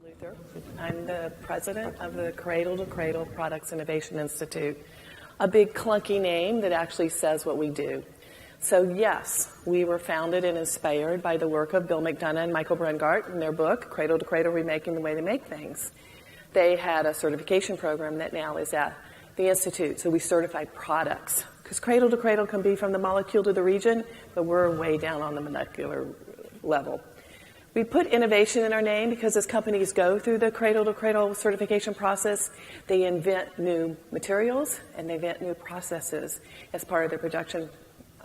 Luther. I'm the president of the Cradle to Cradle Products Innovation Institute, a big clunky name that actually says what we do. So yes, we were founded and inspired by the work of Bill McDonough and Michael Brungart in their book, Cradle to Cradle, Remaking the Way to Make Things. They had a certification program that now is at the Institute, so we certify products. Because Cradle to Cradle can be from the molecule to the region, but we're way down on the molecular level. We put innovation in our name because as companies go through the cradle-to-cradle certification process, they invent new materials and they invent new processes as part of their production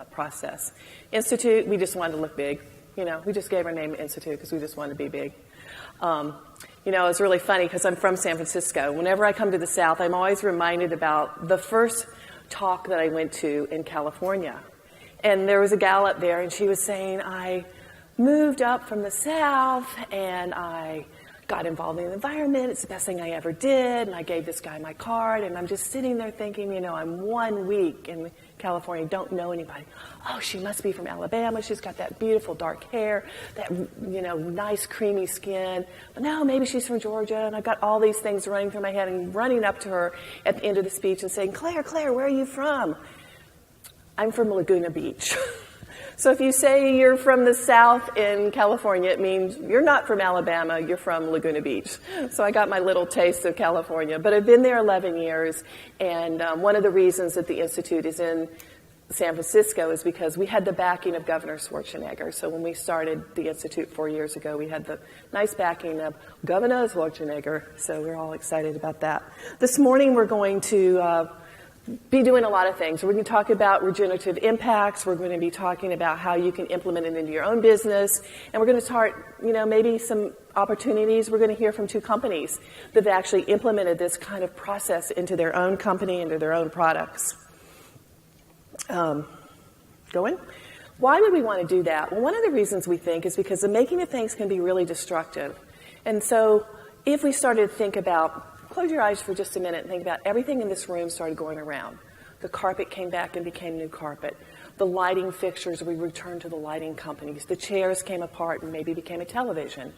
process. Institute, we just wanted to look big. We just gave our name Institute because we just wanted to be big. It's really funny because I'm from San Francisco. Whenever I come to the South, I'm always reminded about the first talk that I went to in California. And there was a gal up there and she was saying, I moved up from the South and I got involved in the environment. It's the best thing I ever did. And I gave this guy my card and I'm just sitting there thinking, I'm 1 week in California, don't know anybody. Oh, she must be from Alabama. She's got that beautiful dark hair, that, nice creamy skin. But no, maybe she's from Georgia. And I've got all these things running through my head and running up to her at the end of the speech and saying, Claire, where are you from? I'm from Laguna Beach. So if you say you're from the South in California, it means you're not from Alabama, you're from Laguna Beach. So I got my little taste of California. But I've been there 11 years, and one of the reasons that the Institute is in San Francisco is because we had the backing of Governor Schwarzenegger. So when we started the Institute 4 years ago, we had the nice backing of Governor Schwarzenegger. So we're all excited about that. This morning we're going to be doing a lot of things. We're going to talk about regenerative impacts. We're going to be talking about how you can implement it into your own business. And we're going to start, maybe some opportunities. We're going to hear from 2 companies that have actually implemented this kind of process into their own company, into their own products. Going? Why would we want to do that? Well, one of the reasons we think is because the making of things can be really destructive. And so if we started to think about close your eyes for just a minute and think about everything in this room started going around. The carpet came back and became new carpet. The lighting fixtures, we returned to the lighting companies. The chairs came apart and maybe became a television.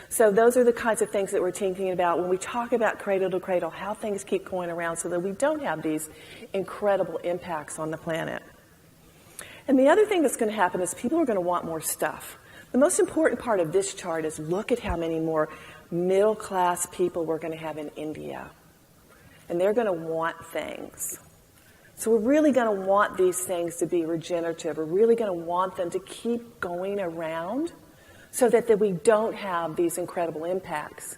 So those are the kinds of things that we're thinking about when we talk about cradle to cradle, how things keep going around so that we don't have these incredible impacts on the planet. And the other thing that's going to happen is people are going to want more stuff. The most important part of this chart is look at how many more middle-class people we're going to have in India. And they're going to want things. So we're really going to want these things to be regenerative. We're really going to want them to keep going around so that we don't have these incredible impacts.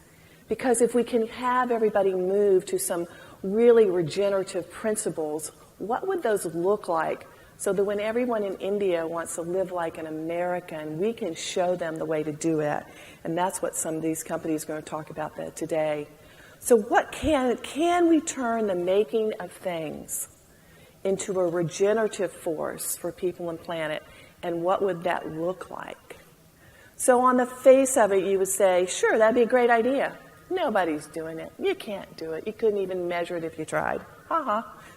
Because if we can have everybody move to some really regenerative principles, what would those look like? So that when everyone in India wants to live like an American, we can show them the way to do it. And that's what some of these companies are going to talk about today. So what can we turn the making of things into a regenerative force for people and planet? And what would that look like? So on the face of it, you would say, sure, that'd be a great idea. Nobody's doing it. You can't do it. You couldn't even measure it if you tried.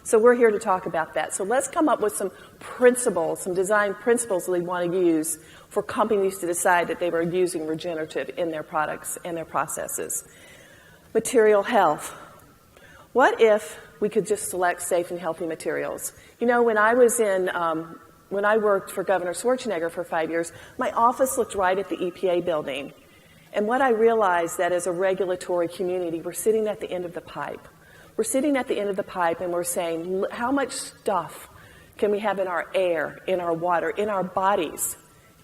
So we're here to talk about that. So let's come up with some principles, some design principles that we want to use for companies to decide that they were using regenerative in their products and their processes. Material health. What if we could just select safe and healthy materials? When I worked for Governor Schwarzenegger for 5 years, my office looked right at the EPA building. And what I realized that as a regulatory community, we're sitting at the end of the pipe. We're sitting at the end of the pipe and we're saying, how much stuff can we have in our air, in our water, in our bodies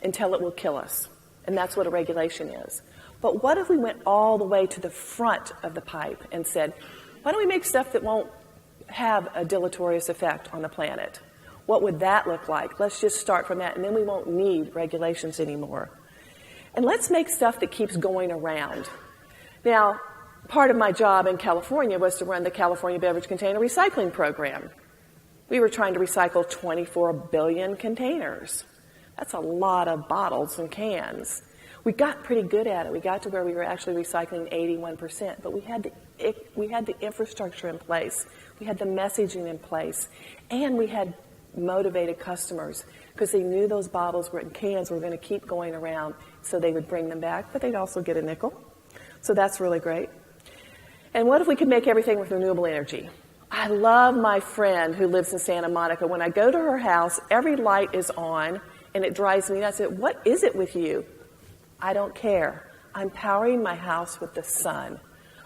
until it will kill us? And that's what a regulation is. But what if we went all the way to the front of the pipe and said, why don't we make stuff that won't have a deleterious effect on the planet? What would that look like? Let's just start from that, and then we won't need regulations anymore. And let's make stuff that keeps going around. Now, part of my job in California was to run the California Beverage Container Recycling Program. We were trying to recycle 24 billion containers. That's a lot of bottles and cans. We got pretty good at it. We got to where we were actually recycling 81%, but we had the infrastructure in place. We had the messaging in place, and we had motivated customers because they knew those bottles and cans were going to keep going around, so they would bring them back, but they'd also get a nickel. So that's really great. And what if we could make everything with renewable energy? I love my friend who lives in Santa Monica. When I go to her house, every light is on, and it drives me nuts. I said, what is it with you? I don't care. I'm powering my house with the sun.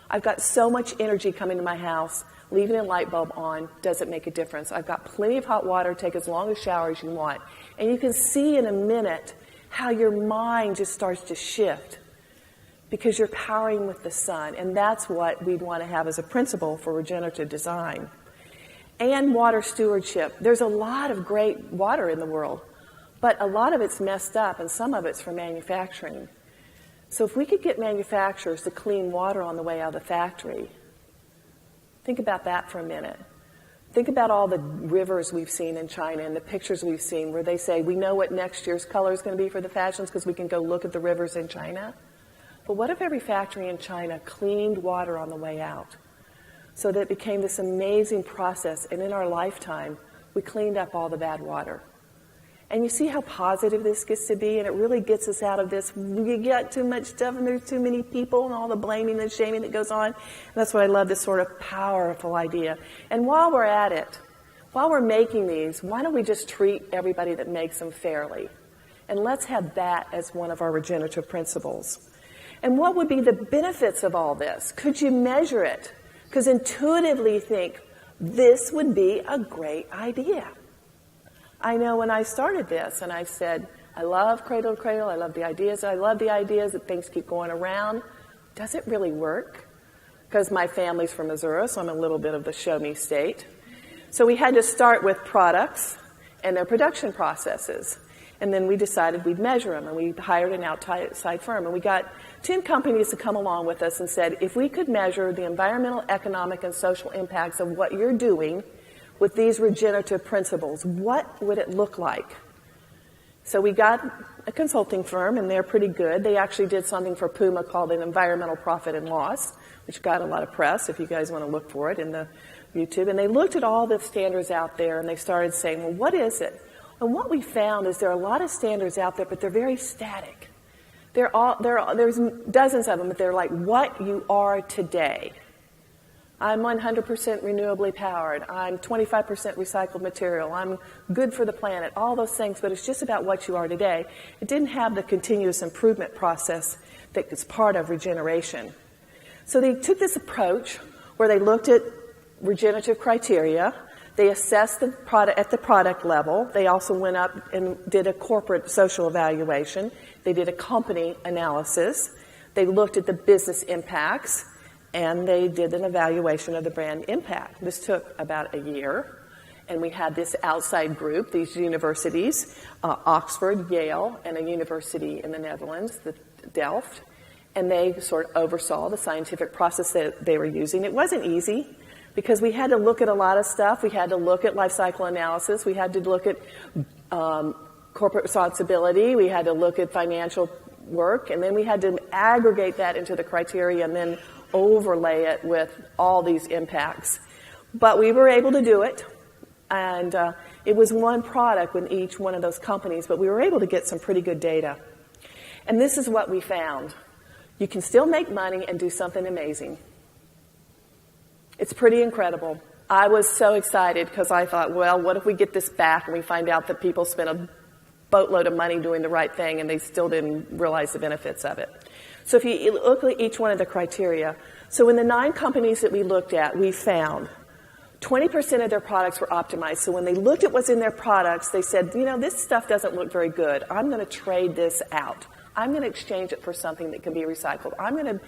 I've got so much energy coming to my house. Leaving a light bulb on doesn't make a difference. I've got plenty of hot water. Take as long a shower as you want. And you can see in a minute how your mind just starts to shift because you're powering with the sun. And that's what we'd want to have as a principle for regenerative design. And water stewardship. There's a lot of great water in the world, but a lot of it's messed up, and some of it's from manufacturing. So if we could get manufacturers to clean water on the way out of the factory, think about that for a minute. Think about all the rivers we've seen in China and the pictures we've seen where they say, we know what next year's color is going to be for the fashions because we can go look at the rivers in China. But what if every factory in China cleaned water on the way out so that it became this amazing process, and in our lifetime, we cleaned up all the bad water? And you see how positive this gets to be, and it really gets us out of this, we got too much stuff and there's too many people and all the blaming and shaming that goes on. And that's why I love this sort of powerful idea. And while we're at it, while we're making these, why don't we just treat everybody that makes them fairly? And let's have that as one of our regenerative principles. And what would be the benefits of all this? Could you measure it? Because intuitively think, this would be a great idea. I know when I started this, and I said, I love Cradle to Cradle, I love the ideas that things keep going around. Does it really work? Because my family's from Missouri, so I'm a little bit of the show me state. So we had to start with products and their production processes. And then we decided we'd measure them, and we hired an outside firm. And we got 10 companies to come along with us and said, if we could measure the environmental, economic, and social impacts of what you're doing with these regenerative principles, what would it look like? So we got a consulting firm, and they're pretty good. They actually did something for Puma called an environmental profit and loss, which got a lot of press, if you guys want to look for it in the YouTube. And they looked at all the standards out there, and they started saying, well, what is it? And what we found is there are a lot of standards out there, but they're very static. There's dozens of them, but they're like what you are today. I'm 100% renewably powered. I'm 25% recycled material. I'm good for the planet. All those things, but it's just about what you are today. It didn't have the continuous improvement process that is part of regeneration. So they took this approach where they looked at regenerative criteria. They assessed the product at the product level. They also went up and did a corporate social evaluation. They did a company analysis. They looked at the business impacts, and they did an evaluation of the brand impact. This took about a year, and we had this outside group, these universities, Oxford, Yale, and a university in the Netherlands, Delft, and they sort of oversaw the scientific process that they were using. It wasn't easy, because we had to look at a lot of stuff. We had to look at life cycle analysis. We had to look at corporate responsibility. We had to look at financial work. And then we had to aggregate that into the criteria and then overlay it with all these impacts. But we were able to do it. And it was one product with each one of those companies. But we were able to get some pretty good data. And this is what we found. You can still make money and do something amazing. It's pretty incredible. I was so excited because I thought, well, what if we get this back and we find out that people spent a boatload of money doing the right thing and they still didn't realize the benefits of it. So if you look at each one of the criteria, so in the 9 companies that we looked at, we found 20% of their products were optimized. So when they looked at what's in their products, they said, you know, this stuff doesn't look very good. I'm going to trade this out. I'm going to exchange it for something that can be recycled. I'm going to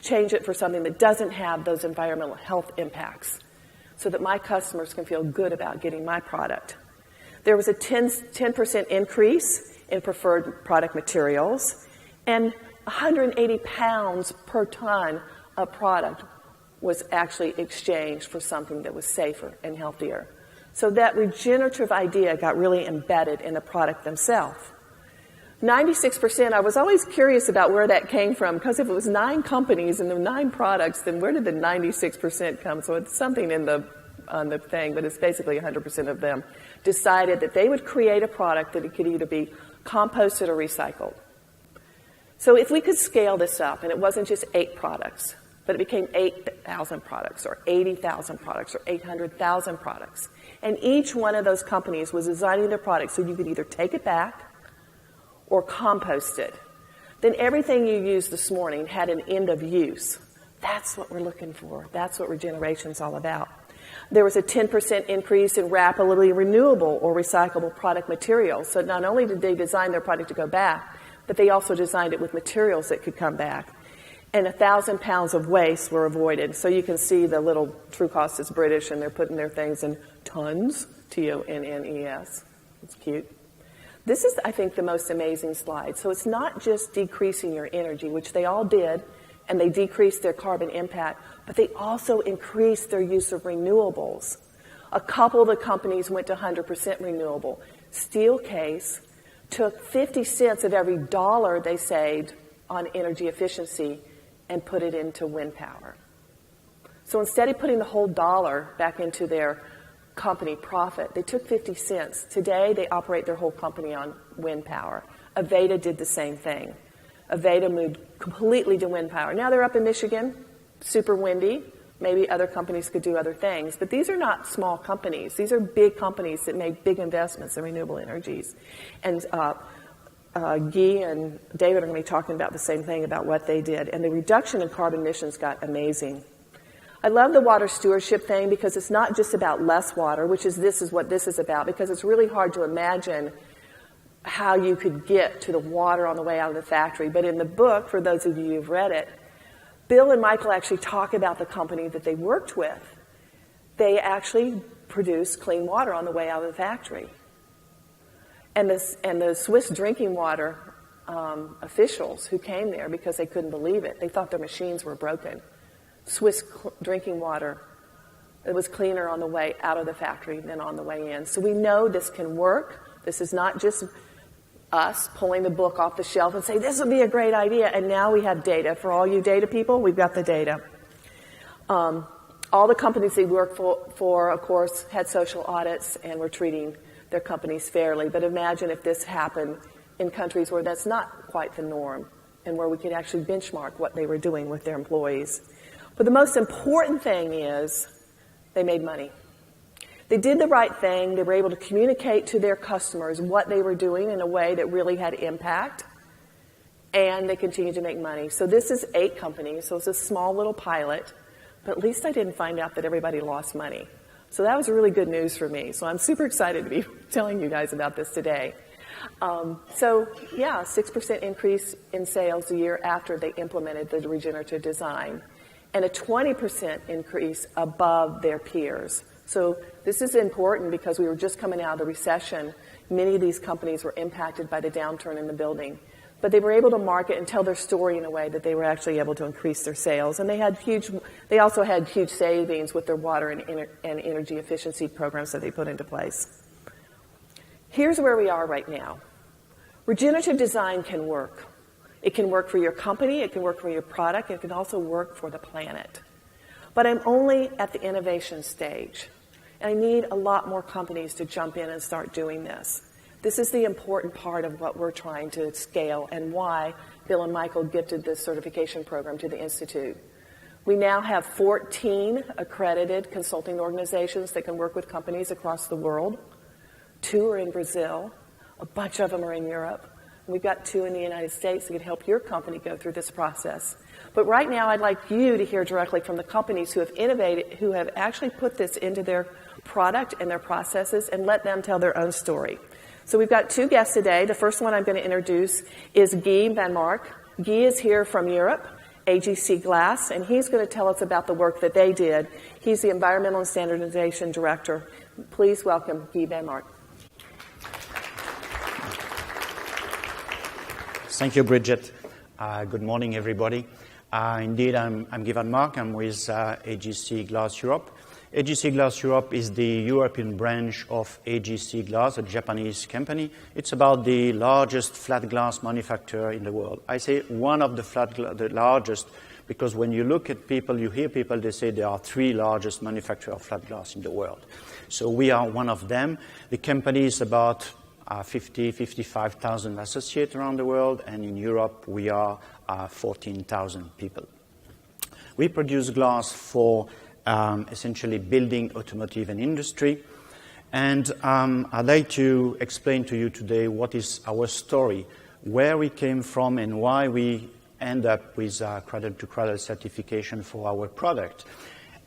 change it for something that doesn't have those environmental health impacts so that my customers can feel good about getting my product. There was a 10% increase in preferred product materials, and 180 pounds per ton of product was actually exchanged for something that was safer and healthier. So that regenerative idea got really embedded in the product themselves. 96%, I was always curious about where that came from, because if it was 9 companies and the 9 products, then where did the 96% come? So it's something on the thing, but it's basically 100% of them decided that they would create a product that it could either be composted or recycled. So if we could scale this up, and it wasn't just 8 products, but it became 8,000 products, or 80,000 products, or 800,000 products, and each one of those companies was designing their products so you could either take it back or compost it, then everything you used this morning had an end of use. That's what we're looking for. That's what regeneration is all about. There was a 10% increase in rapidly renewable or recyclable product materials. So not only did they design their product to go back, but they also designed it with materials that could come back. And 1,000 pounds of waste were avoided. So you can see the little True Cost is British, and they're putting their things in tons, T-O-N-N-E-S. It's cute. This is, I think, the most amazing slide. So it's not just decreasing your energy, which they all did, and they decreased their carbon impact, but they also increased their use of renewables. A couple of the companies went to 100% renewable. Steelcase took 50 cents of every dollar they saved on energy efficiency and put it into wind power. So instead of putting the whole dollar back into their company profit, they took 50 cents. Today, they operate their whole company on wind power. Aveda did the same thing. Aveda moved completely to wind power. Now they're up in Michigan, super windy. Maybe other companies could do other things. But these are not small companies. These are big companies that make big investments in renewable energies. And Guy and David are going to be talking about the same thing about what they did. And the reduction in carbon emissions got amazing. I love the water stewardship thing because it's not just about less water, which is what this is about, because it's really hard to imagine how you could get to the water on the way out of the factory. But in the book, for those of you who've read it, Bill and Michael actually talk about the company that they worked with. They actually produced clean water on the way out of the factory. And the Swiss drinking water officials who came there because they couldn't believe it, they thought their machines were broken. Swiss drinking water, it was cleaner on the way out of the factory than on the way in. So we know this can work. This is not just us pulling the book off the shelf and say, this would be a great idea. And now we have data. For all you data people, we've got the data. All the companies they work for, of course, had social audits and were treating their companies fairly. But imagine if this happened in countries where that's not quite the norm and where we could actually benchmark what they were doing with their employees. But the most important thing is they made money. They did the right thing. They were able to communicate to their customers what they were doing in a way that really had impact, and they continued to make money. So this is 8 companies, so it's a small little pilot, but at least I didn't find out that everybody lost money. So that was really good news for me. So I'm super excited to be telling you guys about this today. 6% increase in sales a year after they implemented the regenerative design, and a 20% increase above their peers. So this is important because we were just coming out of the recession. Many of these companies were impacted by the downturn in the building. But they were able to market and tell their story in a way that they were actually able to increase their sales. And they also had huge savings with their water and energy efficiency programs that they put into place. Here's where we are right now. Regenerative design can work. It can work for your company. It can work for your product. It can also work for the planet. But I'm only at the innovation stage. And I need a lot more companies to jump in and start doing this. This is the important part of what we're trying to scale and why Bill and Michael gifted this certification program to the Institute. We now have 14 accredited consulting organizations that can work with companies across the world. 2 are in Brazil. A bunch of them are in Europe. And we've got 2 in the United States that can help your company go through this process. But right now, I'd like you to hear directly from the companies who have innovated, who have actually put this into their product and their processes, and let them tell their own story. So we've got 2 guests today. The first one I'm going to introduce is Guy Van Mark. Guy is here from Europe, ACG Glass, and he's going to tell us about the work that they did. He's the Environmental and Standardization Director. Please welcome Guy Van Mark. Thank you, Bridget. Good morning, everybody. Indeed, I'm Guy Van Mark. I'm with ACG Glass Europe. ACG Glass Europe is the European branch of ACG Glass, a Japanese company. It's about the largest flat glass manufacturer in the world. I say one of the largest because when you look at people, you hear people, they say there are 3 largest manufacturers of flat glass in the world. So we are one of them. The company is about 55,000 associates around the world, and in Europe we are 14,000 people. We produce glass for essentially building, automotive, and industry. And I'd like to explain to you today what is our story, where we came from, and why we end up with Cradle certification for our product.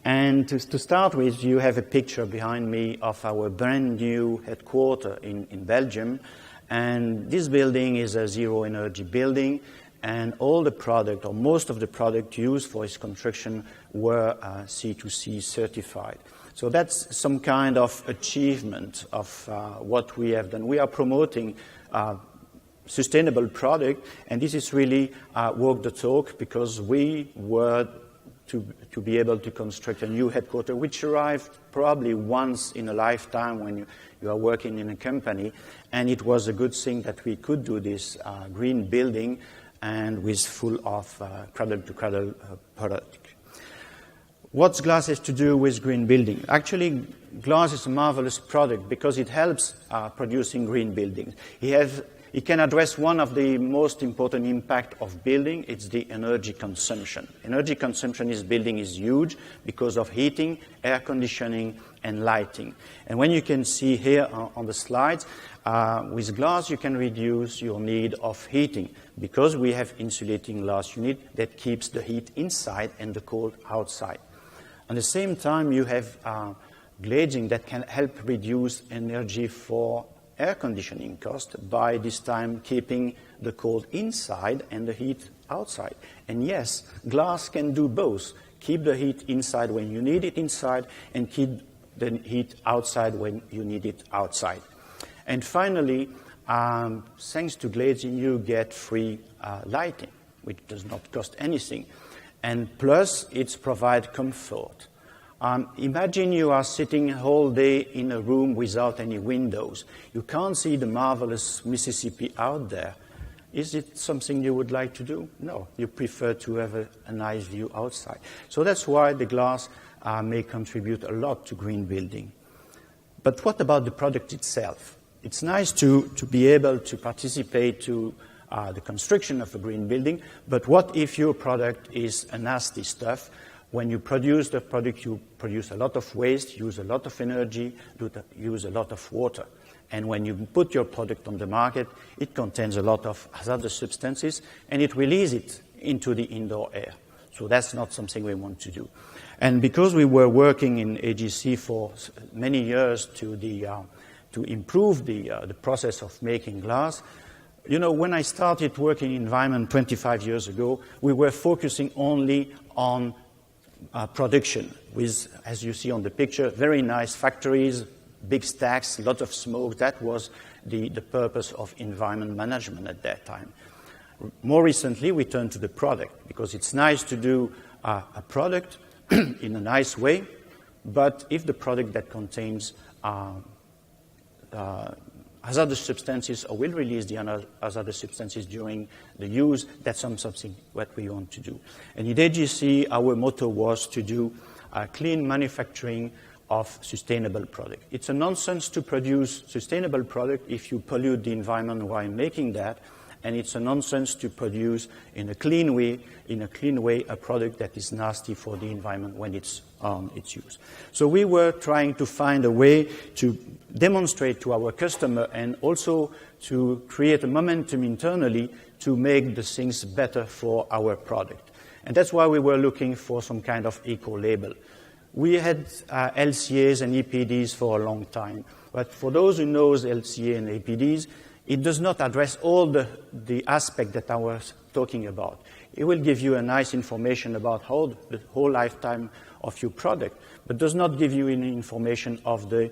And to start with, you have a picture behind me of our brand new headquarters in Belgium. And this building is a zero energy building, and all the product, or most of the product used for its construction, were C2C certified. So that's some kind of achievement of what we have done. We are promoting sustainable product, and this is really walk the talk, because we were to be able to construct a new headquarters, which arrived probably once in a lifetime when you are working in a company, and it was a good thing that we could do this green building and with full of cradle-to-cradle product. What's glass has to do with green building? Actually, glass is a marvelous product because it helps producing green buildings. It can address one of the most important impact of building. It's the energy consumption. Energy consumption in building is huge because of heating, air conditioning, and lighting. And when you can see here on the slides, with glass you can reduce your need of heating because we have insulating glass unit that keeps the heat inside and the cold outside. At the same time, you have glazing that can help reduce energy for air conditioning cost by this time keeping the cold inside and the heat outside. And yes, glass can do both. Keep the heat inside when you need it inside and keep the heat outside when you need it outside. And finally, thanks to glazing, you get free lighting, which does not cost anything. And plus, it provides comfort. Imagine you are sitting a whole day in a room without any windows. You can't see the marvelous Mississippi out there. Is it something you would like to do? No, you prefer to have a nice view outside. So that's why the glass may contribute a lot to green building. But what about the product itself? It's nice to be able to participate to the construction of a green building, but what if your product is a nasty stuff? When you produce the product, you produce a lot of waste, use a lot of energy, use a lot of water. And when you put your product on the market, it contains a lot of hazardous substances, and it releases it into the indoor air. So that's not something we want to do. And because we were working in AGC for many years to improve the process of making glass, you know, when I started working in environment 25 years ago, we were focusing only on production with, as you see on the picture, very nice factories, big stacks, a lot of smoke. That was the purpose of environment management at that time. More recently, we turned to the product because it's nice to do a product in a nice way, but if the product that contains hazardous substances or will release the hazardous substances during the use, that's something what we want to do. And in AGC, our motto was to do clean manufacturing of sustainable product. It's a nonsense to produce sustainable product if you pollute the environment while making that, and it's a nonsense to produce in a clean way a product that is nasty for the environment when it's its use. So we were trying to find a way to demonstrate to our customer and also to create a momentum internally to make the things better for our product. And that's why we were looking for some kind of eco-label. We had LCAs and EPDs for a long time, but for those who knows LCA and EPDs, it does not address all the aspects that I was talking about. It will give you a nice information about how the whole lifetime of your product, but does not give you any information of the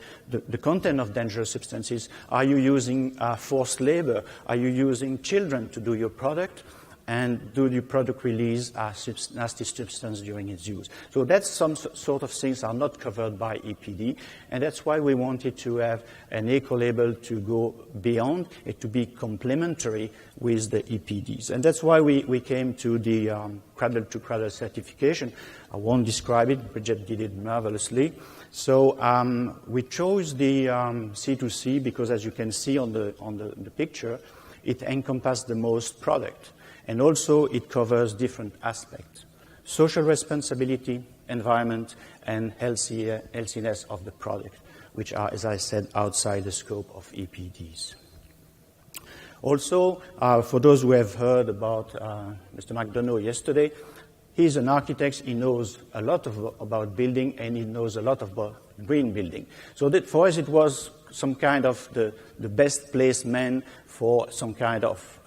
content of dangerous substances. Are you using forced labor? Are you using children to do your product? and do the product release a nasty substance during its use. So that's some sort of things are not covered by EPD, and that's why we wanted to have an eco-label to go beyond and to be complementary with the EPDs. And that's why we came to the Cradle certification. I won't describe it. Bridget did it marvelously. So we chose the C2C because, as you can see on the picture, it encompasses the most product. And also it covers different aspects: social responsibility, environment, and healthiness of the product, which are, as I said, outside the scope of EPDs. Also, for those who have heard about Mr. McDonough yesterday, he's an architect. He knows a lot about building, and he knows a lot about green building. So that for us, it was some kind of the best placed man for some kind of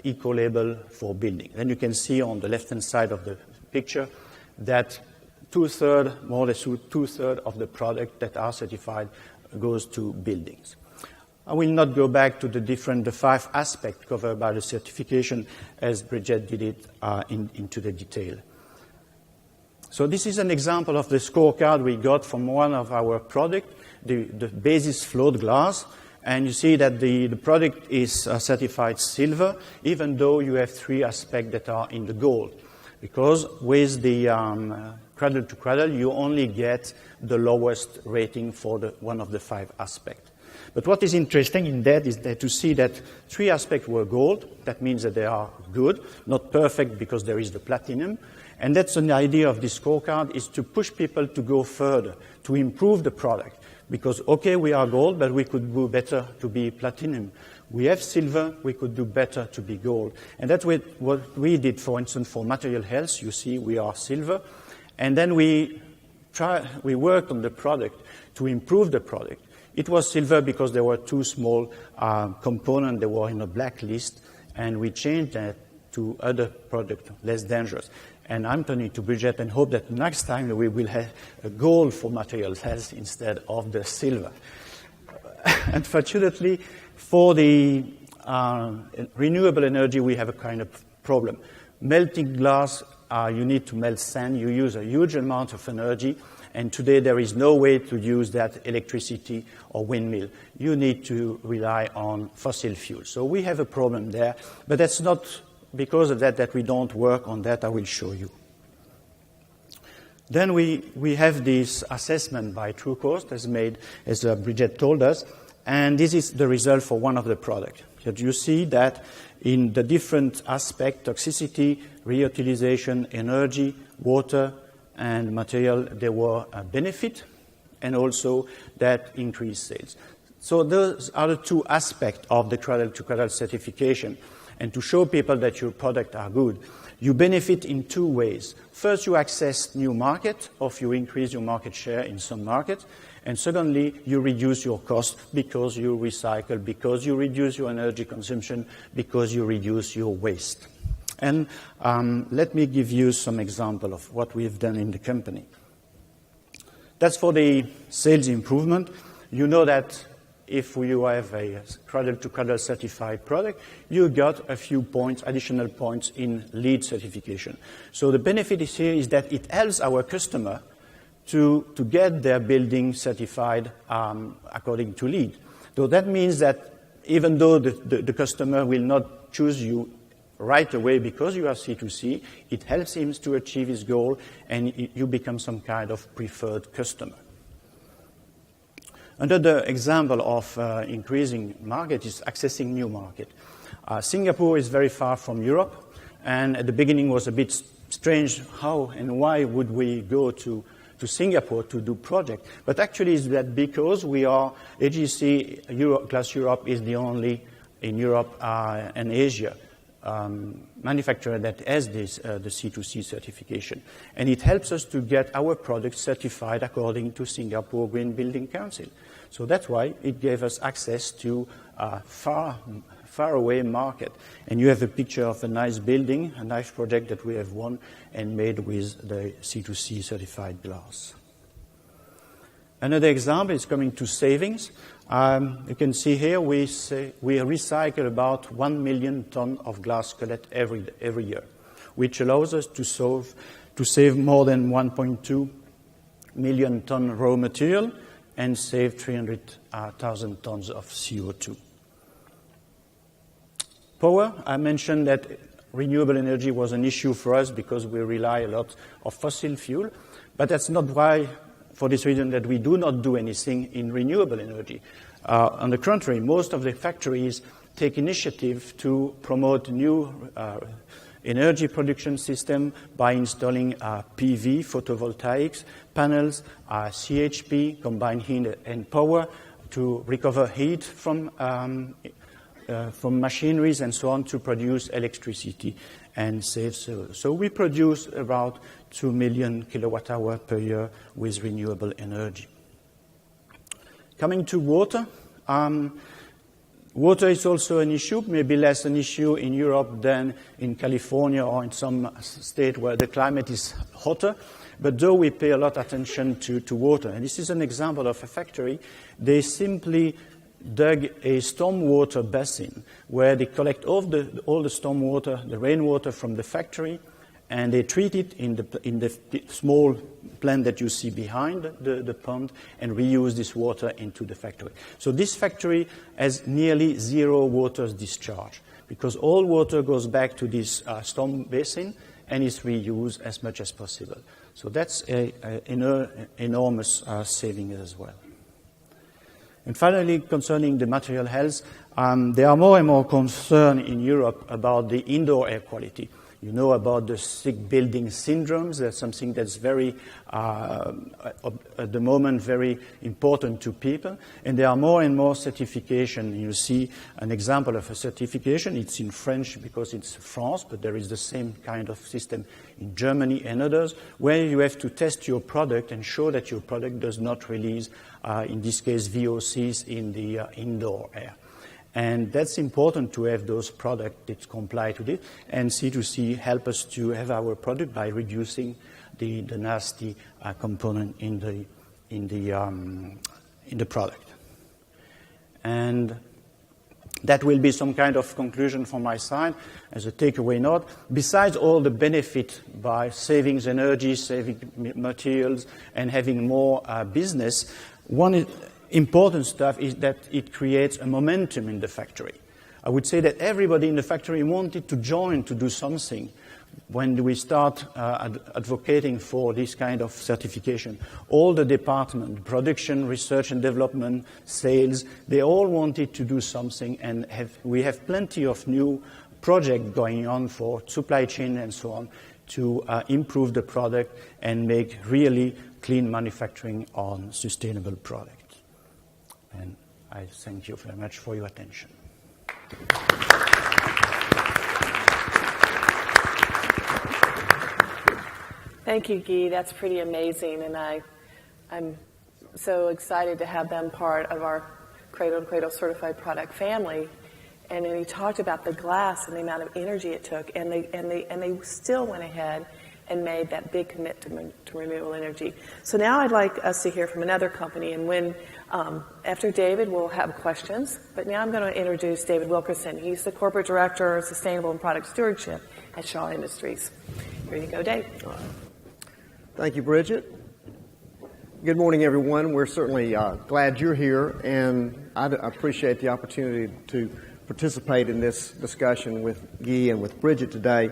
eco-label for building. Then you can see on the left-hand side of the picture that more or less two-thirds of the product that are certified goes to buildings. I will not go back to the 5 aspects covered by the certification as Bridget did it into the detail. So this is an example of the scorecard we got from one of our products, the basis float glass. And you see that the product is certified silver, even though you have 3 aspects that are in the gold. Because with the Cradle to Cradle, you only get the lowest rating for one of the 5 aspects. But what is interesting in that is that to see that 3 aspects were gold. That means that they are good, not perfect because there is the platinum. And that's an idea of this scorecard, is to push people to go further, to improve the product. Because, okay, we are gold, but we could do better to be platinum. We have silver, we could do better to be gold. And that's what we did, for instance, for material health. You see, we are silver. And then we worked on the product to improve the product. It was silver because there were 2 small components that were in a blacklist, and we changed that to other products, less dangerous. And I'm turning to Bridget and hope that next time we will have a gold for material health instead of the silver. Unfortunately, for the renewable energy, we have a kind of problem. Melting glass, you need to melt sand. You use a huge amount of energy. And today there is no way to use that electricity or windmill. You need to rely on fossil fuels. So we have a problem there. But that's not because of that we don't work on that. I will show you. Then we have this assessment by True Cost as Bridget told us. And this is the result for one of the products. You see that in the different aspects, toxicity, reutilization, energy, water, and material, there were a benefit, and also that increased sales. So those are the 2 aspects of the Cradle to Cradle certification. And to show people that your products are good, you benefit in 2 ways. First, you access new market, or you increase your market share in some markets. And secondly, you reduce your cost because you recycle, because you reduce your energy consumption, because you reduce your waste. And let me give you some example of what we've done in the company. That's for the sales improvement. You know that if you have a Cradle to Cradle certified product, you got a few points, additional points in LEED certification. So the benefit here is that it helps our customer to get their building certified according to LEED. So that means that even though the customer will not choose you right away because you are C2C, it helps him to achieve his goal, and you become some kind of preferred customer. Another example of increasing market is accessing new market. Singapore is very far from Europe, and at the beginning was a bit strange how and why would we go to Singapore to do project. But actually it's that because we are, AGC Glass Europe is the only in Europe and Asia manufacturer that has this, the C2C certification. And it helps us to get our products certified according to Singapore Green Building Council. So that's why it gave us access to a far away market. And you have a picture of a nice building, a nice project that we have won and made with the C2C certified glass. Another example is coming to savings. You can see here we recycle about 1 million tons of glass cullet every year, which allows us to save more than 1.2 million tons raw material and save 300,000 tons of CO2. Power, I mentioned that renewable energy was an issue for us because we rely a lot on fossil fuel, but that's not why, for this reason, that we do not do anything in renewable energy. On the contrary, most of the factories take initiative to promote new energy production system by installing PV, photovoltaics, panels, CHP, combined heat and power, to recover heat from machineries and so on to produce electricity and save CO2. So we produce about 2 million kilowatt hour per year with renewable energy. Coming to water, water is also an issue, maybe less an issue in Europe than in California or in some state where the climate is hotter. But though we pay a lot of attention to water, and this is an example of a factory, they simply dug a stormwater basin where they collect all the stormwater, the rainwater from the factory, and they treat it in the small plant that you see behind the pond and reuse this water into the factory. So this factory has nearly zero water discharge because all water goes back to this storm basin and is reused as much as possible. So that's an enormous saving as well. And finally, concerning the material health, there are more and more concern in Europe about the indoor air quality. You know about the sick building syndromes. That's something that's very, at the moment, very important to people. And there are more and more certification. You see an example of a certification. It's in French because it's France, but there is the same kind of system in Germany and others, where you have to test your product and show that your product does not release, in this case, VOCs in the indoor air. And that's important to have those products that comply to it. And C2C help us to have our product by reducing the nasty component in the product. And that will be some kind of conclusion from my side as a takeaway note. Besides all the benefit by saving energy, saving materials, and having more business, one important stuff is that it creates a momentum in the factory. I would say that everybody in the factory wanted to join to do something. When we start advocating for this kind of certification, all the department, production, research and development, sales, they all wanted to do something, and we have plenty of new projects going on for supply chain and so on to improve the product and make really clean manufacturing on sustainable products. And I thank you very much for your attention. Thank you, Guy. That's pretty amazing, and I'm so excited to have them part of our Cradle to Cradle Certified product family. And then he talked about the glass and the amount of energy it took, and they still went ahead and made that big commitment to renewable energy. So now I'd like us to hear from another company, and when after David, we'll have questions. But now I'm going to introduce David Wilkerson. He's the Corporate Director of Sustainable and Product Stewardship at Shaw Industries. Here you go, Dave. Thank you, Bridget. Good morning, everyone. We're certainly glad you're here, and I appreciate the opportunity to participate in this discussion with Guy and with Bridget today.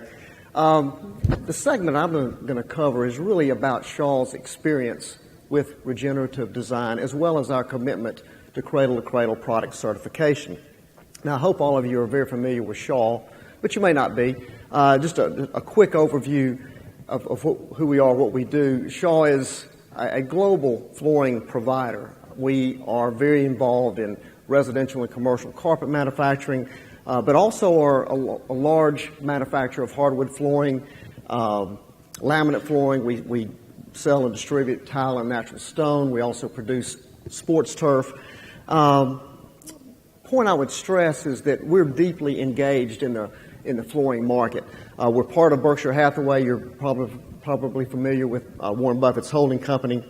The segment I'm going to cover is really about Shaw's experience with regenerative design, as well as our commitment to cradle product certification. Now, I hope all of you are very familiar with Shaw, but you may not be. Just a quick overview of who we are, what we do. Shaw is a global flooring provider. We are very involved in residential and commercial carpet manufacturing, but also are a large manufacturer of hardwood flooring, laminate flooring. We sell and distribute tile and natural stone. We also produce sports turf. Point I would stress is that we're deeply engaged in the flooring market. We're part of Berkshire Hathaway. You're probably familiar with Warren Buffett's holding company.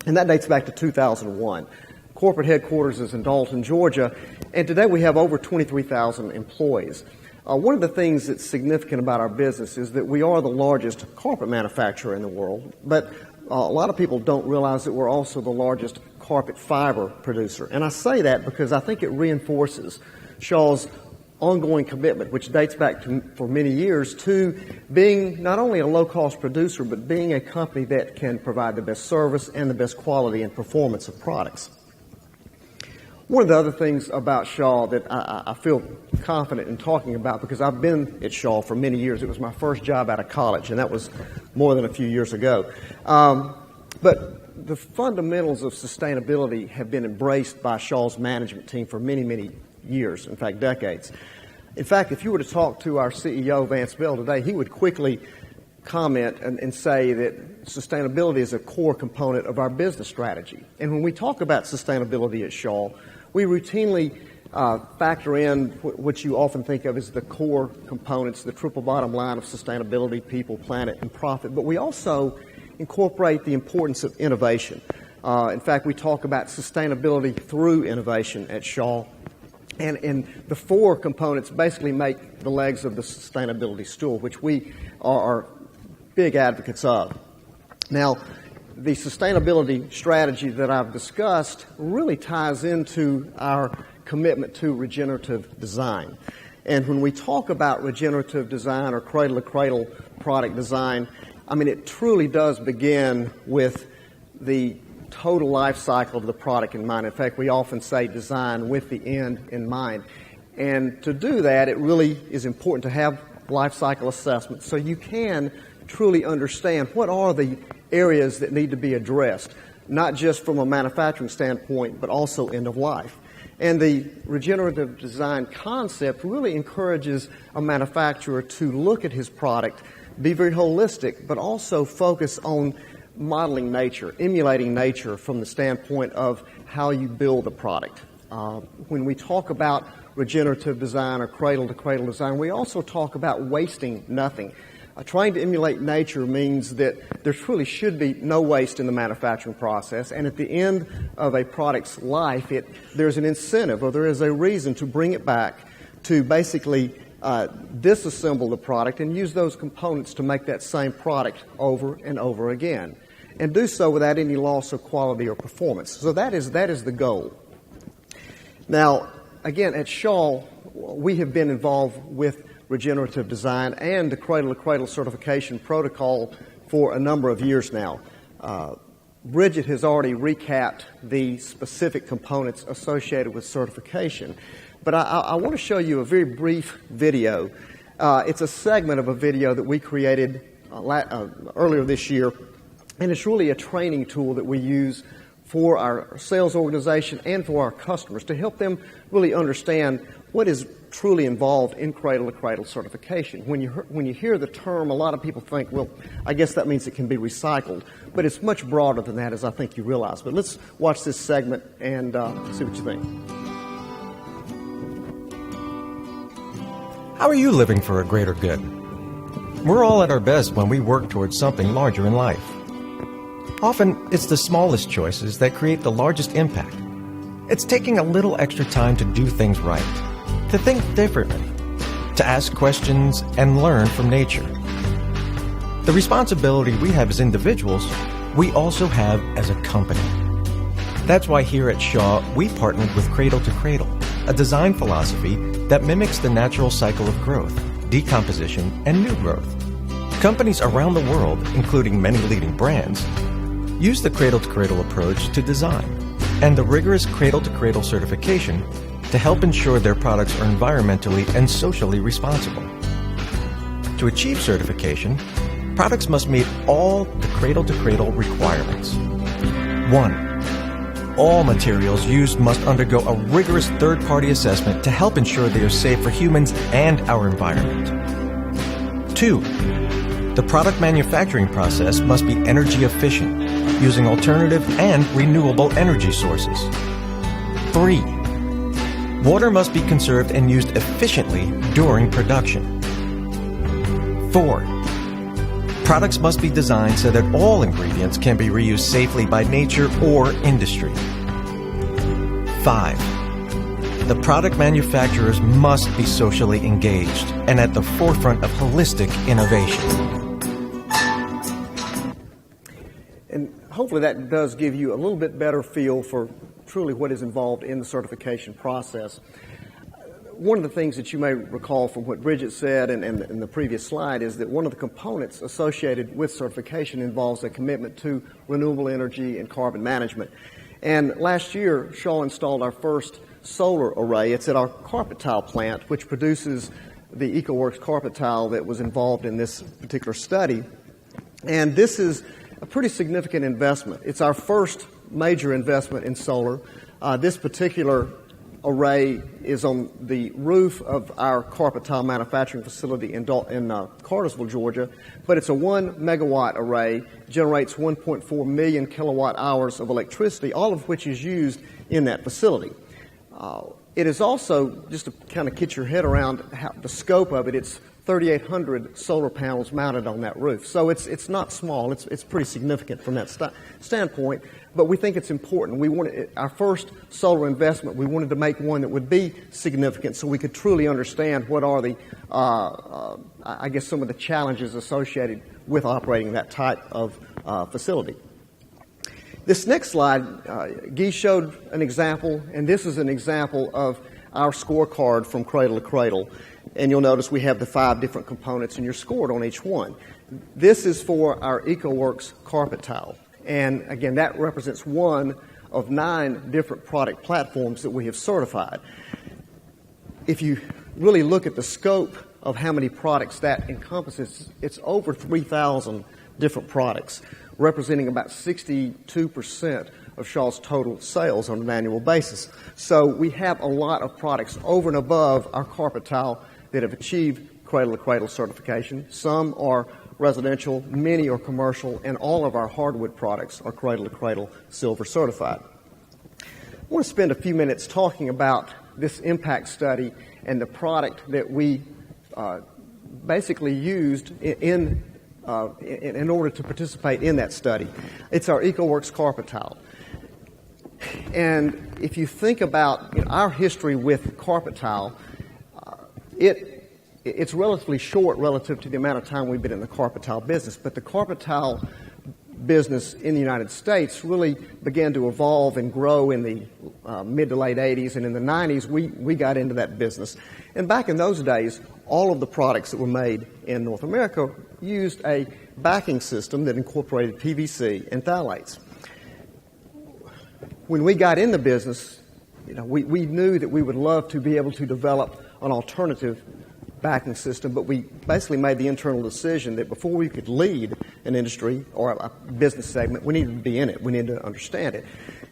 And that dates back to 2001. Corporate headquarters is in Dalton, Georgia, and today we have over 23,000 employees. One of the things that's significant about our business is that we are the largest carpet manufacturer in the world, but a lot of people don't realize that we're also the largest carpet fiber producer. And I say that because I think it reinforces Shaw's ongoing commitment, which dates back for many years, to being not only a low-cost producer, but being a company that can provide the best service and the best quality and performance of products. One of the other things about Shaw that I feel confident in talking about, because I've been at Shaw for many years. It was my first job out of college, and that was more than a few years ago. But the fundamentals of sustainability have been embraced by Shaw's management team for many, many years, in fact, decades. In fact, if you were to talk to our CEO, Vance Bell, today, he would quickly comment and say that sustainability is a core component of our business strategy. And when we talk about sustainability at Shaw, we routinely factor in what you often think of as the core components, the triple bottom line of sustainability: people, planet, and profit. But we also incorporate the importance of innovation. In fact, we talk about sustainability through innovation at Shaw. And the four components basically make the legs of the sustainability stool, which we are big advocates of. Now, the sustainability strategy that I've discussed really ties into our commitment to regenerative design. And when we talk about regenerative design or cradle-to-cradle product design, I mean, it truly does begin with the total life cycle of the product in mind. In fact, we often say design with the end in mind. And to do that, it really is important to have life cycle assessments so you can truly understand what are the areas that need to be addressed, not just from a manufacturing standpoint, but also end of life. And the regenerative design concept really encourages a manufacturer to look at his product, be very holistic, but also focus on modeling nature, emulating nature from the standpoint of how you build a product. When we talk about regenerative design or cradle-to-cradle design, we also talk about wasting nothing. Trying to emulate nature means that there truly should be no waste in the manufacturing process, and at the end of a product's life, there's an incentive or there is a reason to bring it back to basically disassemble the product and use those components to make that same product over and over again, and do so without any loss of quality or performance. So that is the goal. Now, again, at Shaw, we have been involved with regenerative design and the cradle-to-cradle certification protocol for a number of years now. Bridget has already recapped the specific components associated with certification, but I want to show you a very brief video. It's a segment of a video that we created earlier this year, and it's really a training tool that we use for our sales organization and for our customers to help them really understand what is truly involved in cradle-to-cradle certification. When you hear the term, a lot of people think, well, I guess that means it can be recycled. But it's much broader than that, as I think you realize. But let's watch this segment and see what you think. How are you living for a greater good? We're all at our best when we work towards something larger in life. Often, it's the smallest choices that create the largest impact. It's taking a little extra time to do things right, to think differently, to ask questions and learn from nature. The responsibility we have as individuals, we also have as a company. That's why here at Shaw, we partnered with Cradle to Cradle, a design philosophy that mimics the natural cycle of growth, decomposition, and new growth. Companies around the world, including many leading brands, use the cradle-to-cradle approach to design and the rigorous cradle-to-cradle certification to help ensure their products are environmentally and socially responsible. To achieve certification, products must meet all the cradle-to-cradle requirements. 1. All materials used must undergo a rigorous third-party assessment to help ensure they are safe for humans and our environment. 2. The product manufacturing process must be energy efficient, using alternative and renewable energy sources. 3. Water must be conserved and used efficiently during production. 4. Products must be designed so that all ingredients can be reused safely by nature or industry. 5. The product manufacturers must be socially engaged and at the forefront of holistic innovation. And hopefully that does give you a little bit better feel for truly what is involved in the certification process. One of the things that you may recall from what Bridget said and the previous slide is that one of the components associated with certification involves a commitment to renewable energy and carbon management. And last year, Shaw installed our first solar array. It's at our carpet tile plant, which produces the EcoWorks carpet tile that was involved in this particular study. And this is a pretty significant investment. It's our first major investment in solar. This particular array is on the roof of our carpet tile manufacturing facility in Cartersville, Georgia, but it's a 1 megawatt array, generates 1.4 million kilowatt hours of electricity, all of which is used in that facility. It is also, just to kind of get your head around the scope of it, it's 3,800 solar panels mounted on that roof. So it's not small. It's pretty significant from that standpoint. But we think it's important. We wanted our first solar investment. We wanted to make one that would be significant, so we could truly understand what are the, I guess, some of the challenges associated with operating that type of facility. This next slide, Guy showed an example, and this is an example of our scorecard from Cradle to Cradle. And you'll notice we have the 5 different components, and you're scored on each one. This is for our EcoWorks carpet tile. And again, that represents one of 9 different product platforms that we have certified. If you really look at the scope of how many products that encompasses, it's over 3,000 different products, representing about 62% of Shaw's total sales on an annual basis. So we have a lot of products over and above our carpet tile that have achieved Cradle to Cradle certification. Some are residential, many are commercial, and all of our hardwood products are Cradle to Cradle Silver certified. I want to spend a few minutes talking about this impact study and the product that we basically used in order to participate in that study. It's our EcoWorks carpet tile. And if you think about our history with carpet tile, it's relatively short relative to the amount of time we've been in the carpet tile business. But the carpet tile business in the United States really began to evolve and grow in the mid to late 80s. And in the 90s, we got into that business. And back in those days, all of the products that were made in North America used a backing system that incorporated PVC and phthalates. When we got in the business, we knew that we would love to be able to develop an alternative backing system, but we basically made the internal decision that before we could lead an industry or a business segment, we needed to be in it. We needed to understand it.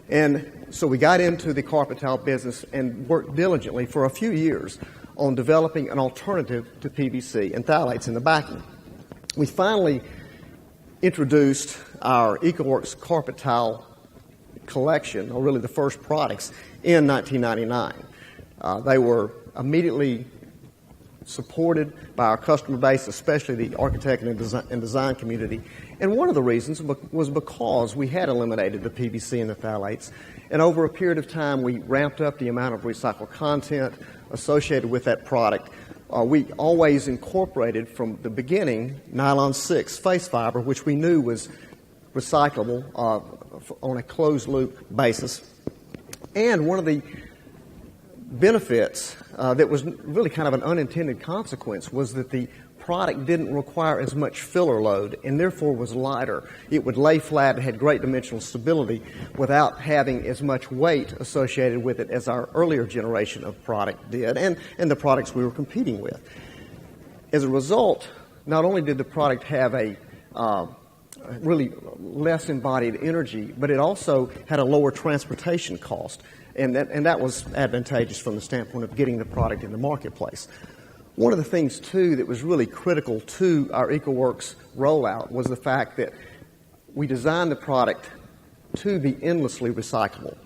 And so we got into the carpet tile business and worked diligently for a few years on developing an alternative to PVC and phthalates in the backing. We finally introduced our EcoWorks carpet tile collection, or really the first products, in 1999. They were immediately supported by our customer base, especially the architect and design community. And one of the reasons was because we had eliminated the PVC and the phthalates. And over a period of time, we ramped up the amount of recycled content associated with that product. We always incorporated from the beginning nylon 6 face fiber, which we knew was recyclable on a closed-loop basis. And one of the benefits that was really kind of an unintended consequence was that the product didn't require as much filler load and therefore was lighter. It would lay flat and had great dimensional stability without having as much weight associated with it as our earlier generation of product did and the products we were competing with. As a result, not only did the product have a really less embodied energy, but it also had a lower transportation cost. And that was advantageous from the standpoint of getting the product in the marketplace. One of the things, too, that was really critical to our EcoWorks rollout was the fact that we designed the product to be endlessly recyclable.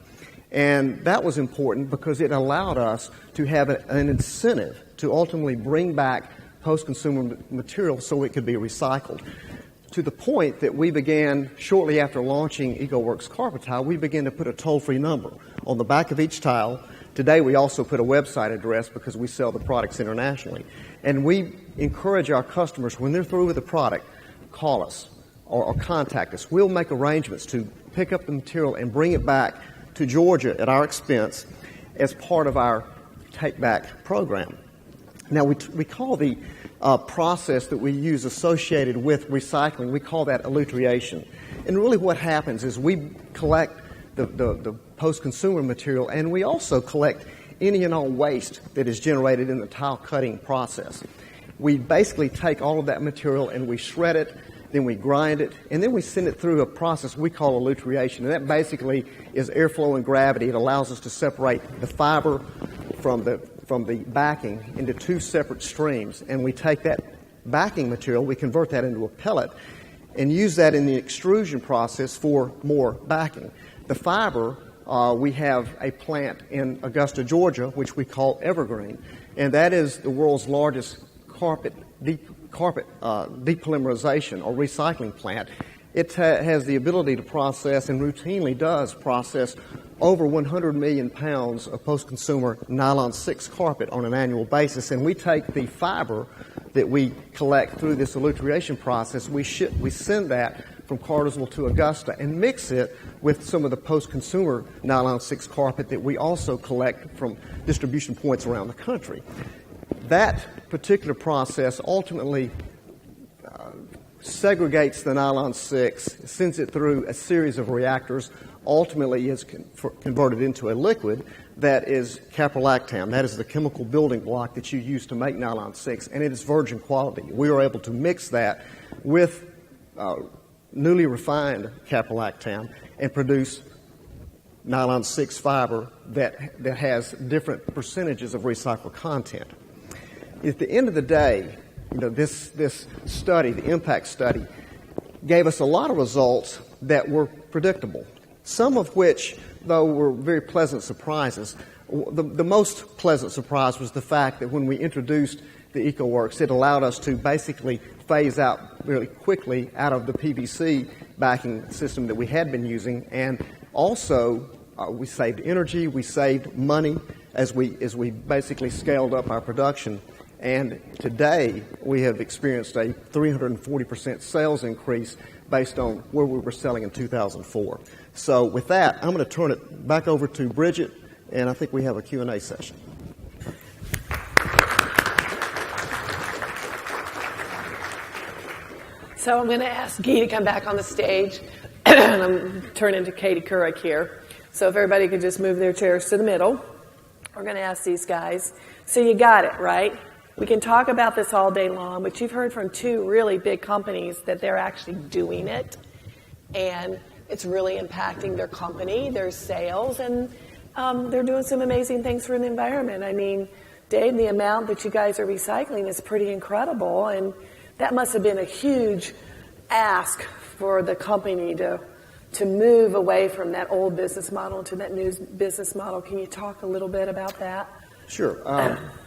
And that was important because it allowed us to have an incentive to ultimately bring back post-consumer material so it could be recycled. to the point that we began, shortly after launching EcoWorks Carpet Tile, we began to put a toll-free number on the back of each tile. Today, we also put a website address because we sell the products internationally. And we encourage our customers, when they're through with the product, call us or contact us. We'll make arrangements to pick up the material and bring it back to Georgia at our expense as part of our take-back program. Now, we call the process that we use associated with recycling, we call that elutriation. And really what happens is we collect the post-consumer material, and we also collect any and all waste that is generated in the tile cutting process. We basically take all of that material and we shred it, then we grind it, and then we send it through a process we call elutriation. And that basically is airflow and gravity. It allows us to separate the fiber from the backing into two separate streams, and we take that backing material, we convert that into a pellet, and use that in the extrusion process for more backing. The fiber, we have a plant in Augusta, Georgia, which we call Evergreen, and that is the world's largest carpet depolymerization or recycling plant. It has the ability to process, and routinely does process, over 100 million pounds of post-consumer nylon 6 carpet on an annual basis. And we take the fiber that we collect through this elutriation process, we send that from Cartersville to Augusta and mix it with some of the post-consumer nylon 6 carpet that we also collect from distribution points around the country. That particular process ultimately segregates the nylon 6, sends it through a series of reactors, ultimately is converted into a liquid that is caprolactam. That is the chemical building block that you use to make nylon 6, and it is virgin quality. We are able to mix that with newly refined caprolactam and produce nylon 6 fiber that has different percentages of recycled content. At the end of the day, this study, the impact study, gave us a lot of results that were predictable, some of which, though, were very pleasant surprises. The most pleasant surprise was the fact that when we introduced the EcoWorks, it allowed us to basically phase out really quickly out of the PVC backing system that we had been using, and also we saved energy, we saved money as we basically scaled up our production. And today, we have experienced a 340% sales increase based on where we were selling in 2004. So with that, I'm going to turn it back over to Bridget, and I think we have a Q&A session. So I'm going to ask Guy to come back on the stage, and I'm turning to Katie Couric here. So if everybody could just move their chairs to the middle. We're going to ask these guys. So you got it, right? We can talk about this all day long, but you've heard from two really big companies that they're actually doing it, and it's really impacting their company, their sales, and they're doing some amazing things for the environment. I mean, Dave, the amount that you guys are recycling is pretty incredible, and that must have been a huge ask for the company to move away from that old business model to that new business model. Can you talk a little bit about that? Sure.